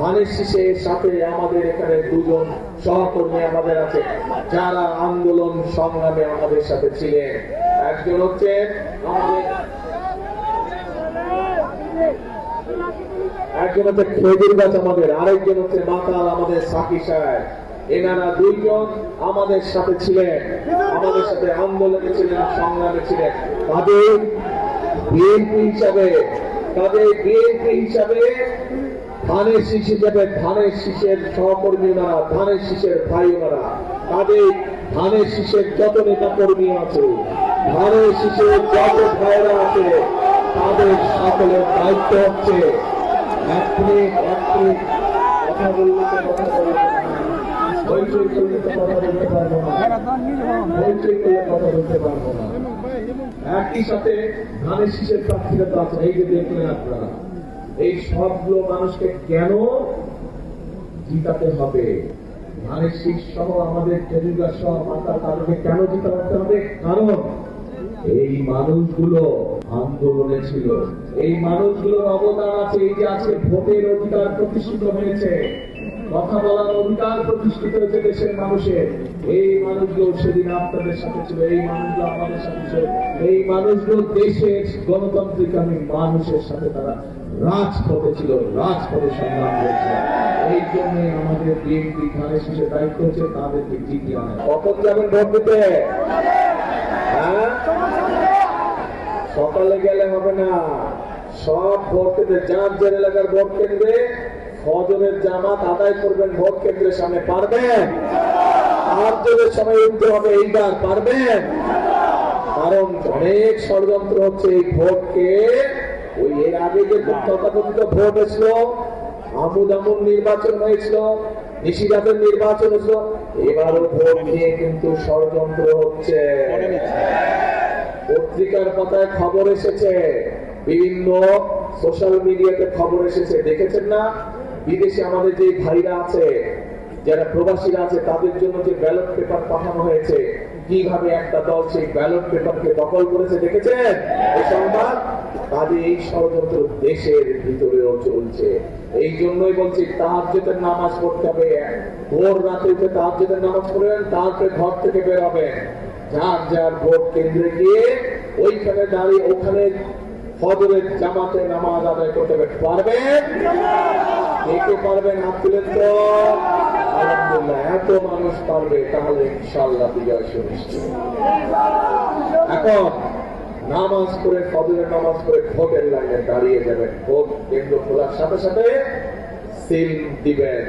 ধানের শীষের সাথে আমাদের এখানে দুজন সহকর্মী আমাদের আছে যারা আন্দোলন সংগ্রামে আমাদের সাথে ছিলেন। একজন হচ্ছে খেজুর গাছ আমাদের, আরেকজন হচ্ছে মাতাল আমাদের সাকি সাহেব। এনারা দুইজন আমাদের সাথে ছিলেন, আমাদের সাথে আন্দোলনে ছিলেন, সংগ্রামে ছিলেন। তাদের বিএনপি হিসাবে ধানের শীষ হিসাবে ধানের শীষের সহকর্মী ওনারা, ধানের শীষের ভাই ওনারা, তাদের ধানের শীষের যত নেতা কর্মী আছে, ধানের শীষের যত ভাইরা আছে, তাদের সকলের দায়িত্ব হচ্ছে এক মিনিট কথা বললে কথা বলতে পারবো না। একই সাথে ধানের শীষের প্রার্থীরা তো আছে, এই যে দেখলেন আপনারা, এই সবগুলো মানুষকে কেন জিতাতে হবে? ধানের শীষ সহ আমাদের খেজুর গাছ সহ মাতার কারণে কেন জিতাতে হবে? কারণ এই মানুষগুলো আন্দোলনে ছিল, এই মানুষগুলোর অবদান আছে। এই যে আজকে ভোটের অধিকার প্রতিষ্ঠিত হয়েছে, কথা বলার অধিকার প্রতিষ্ঠিত হয়েছে দেশের মানুষের, এই মানুষগুলো সেদিন আপনাদের সাথে ছিল, এই মানুষগুলো আমাদের সাথে ছিল, এই মানুষগুলো দেশের গণতান্ত্রিক মানুষের সাথে তারা রাজপথে ছিল, রাজপথে সংগ্রাম করেছিল। এই জন্য আমাদের বিএনপি ধানের শীষের দায়িত্ব হচ্ছে তাদেরকে জিতিয়ে আনা। কখন যাবেন ভোট দিতে? সকালে গেলে হবে না, সব ভোট কেন্দ্রে, যার যার এলাকার ভোট কেন্দ্রে ফজরের জামাত আদায় করবেন ভোট কেন্দ্রের সামনে। পারবেন? আজকের সময় উঠতে হবে, এইবার পারবেন? কারণ অনেক ষড়যন্ত্র হচ্ছে এই ভোটকে। ওই এর আগে যে তথাকথিত ভোট এসলো, আমুদামুর নির্বাচন হয়েছিল, নিশিরাতের নির্বাচন হয়েছিল, এবারও ভোট নিয়ে কিন্তু ষড়যন্ত্র হচ্ছে। পত্রিকার পাতায় খবর এসেছে, বিভিন্ন সোশ্যাল মিডিয়াতে খবর এসেছে, দেখেছেন না? বিদেশে আমাদের যে ভাইরা আছে, যারা প্রবাসীরা আছে, তাদের জন্য যে ব্যালট পেপার পাঠানো হয়েছে, কিভাবে একটা দল সেই ব্যালট পেপারকে দখল করেছে, দেখেছেন এই সংবাদ? তাদের এই ষড়যন্ত্র দেশের ভিতরেও চলছে। এই জন্যই বলছি তাহাজ্জুদের নামাজ পড়তে হবে, ভোর রাতে উঠে তাহাজ্জুদের নামাজ পড়বেন, তারপরে ঘর থেকে বের হবেন, যার যার ভোট কেন্দ্রে গিয়ে ওইখানে দাঁড়িয়ে ওখানে ফজরের জামাতে নামাজ আদায় করতে পারবেন। দেখতে পারবেন? হাত তুলেন তো। আলহামদুলিল্লাহ, এত মানুষ পারবে, তাহলে ইনশাআল্লাহ বিজয় সুনিশ্চিত। এখন নামাজ পড়ে, ফজরের নামাজ পড়ে ভোটের লাইনে দাঁড়িয়ে যাবেন, ভোট কেন্দ্র খোলার সাথে সাথে সিল দিবেন।